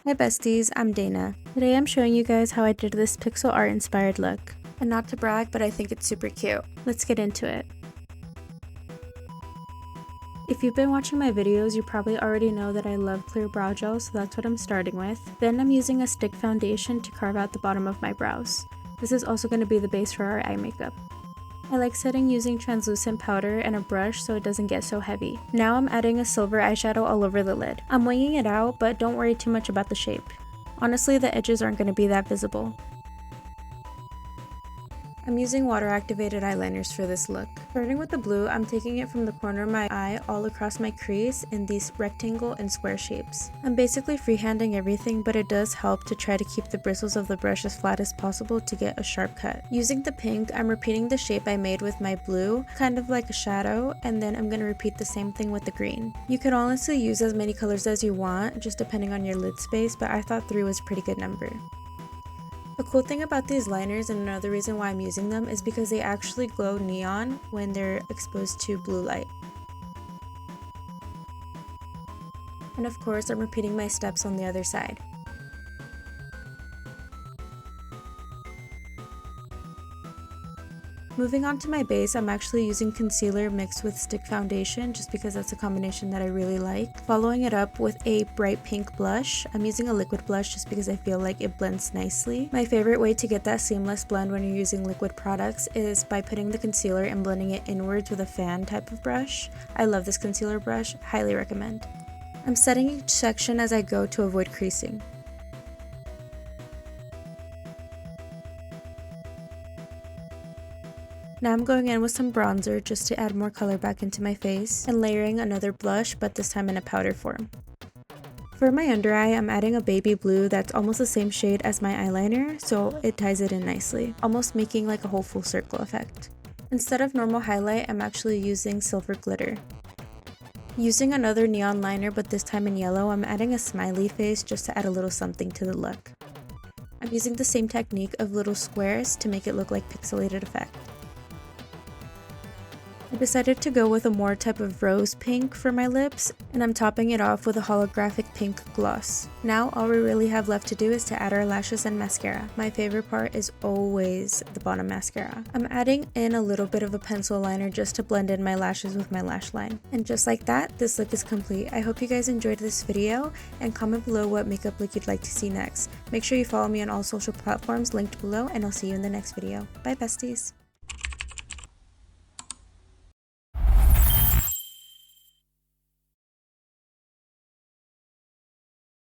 Hi besties, I'm Dana. Today I'm showing you guys how I did this pixel art inspired look. And not to brag, but I think it's super cute. Let's get into it. If you've been watching my videos, you probably already know that I love clear brow gel, so that's what I'm starting with. Then I'm using a stick foundation to carve out the bottom of my brows. This is also going to be the base for our eye makeup. I like setting using translucent powder and a brush so it doesn't get so heavy. Now I'm adding a silver eyeshadow all over the lid. I'm winging it out, but don't worry too much about the shape. Honestly, the edges aren't going to be that visible. I'm using water activated eyeliners for this look. Starting with the blue, I'm taking it from the corner of my eye all across my crease in these rectangle and square shapes. I'm basically freehanding everything, but it does help to try to keep the bristles of the brush as flat as possible to get a sharp cut. Using the pink, I'm repeating the shape I made with my blue, kind of like a shadow, and then I'm going to repeat the same thing with the green. You can honestly use as many colors as you want, just depending on your lid space, but I thought 3 was a pretty good number. The cool thing about these liners, and another reason why I'm using them, is because they actually glow neon when they're exposed to blue light. And of course, I'm repeating my steps on the other side. Moving on to my base, I'm actually using concealer mixed with stick foundation just because that's a combination that I really like. Following it up with a bright pink blush. I'm using a liquid blush just because I feel like it blends nicely. My favorite way to get that seamless blend when you're using liquid products is by putting the concealer and blending it inwards with a fan type of brush. I love this concealer brush, highly recommend. I'm setting each section as I go to avoid creasing. Now I'm going in with some bronzer just to add more color back into my face, and layering another blush, but this time in a powder form. For my under eye, I'm adding a baby blue that's almost the same shade as my eyeliner, so it ties it in nicely, almost making like a whole full circle effect. Instead of normal highlight, I'm actually using silver glitter. Using another neon liner, but this time in yellow, I'm adding a smiley face just to add a little something to the look. I'm using the same technique of little squares to make it look like pixelated effect. I decided to go with a more type of rose pink for my lips, and I'm topping it off with a holographic pink gloss. Now all we really have left to do is to add our lashes and mascara. My favorite part is always the bottom mascara. I'm adding in a little bit of a pencil liner just to blend in my lashes with my lash line. And just like that, this look is complete. I hope you guys enjoyed this video, and comment below what makeup look you'd like to see next. Make sure you follow me on all social platforms linked below, and I'll see you in the next video. Bye besties!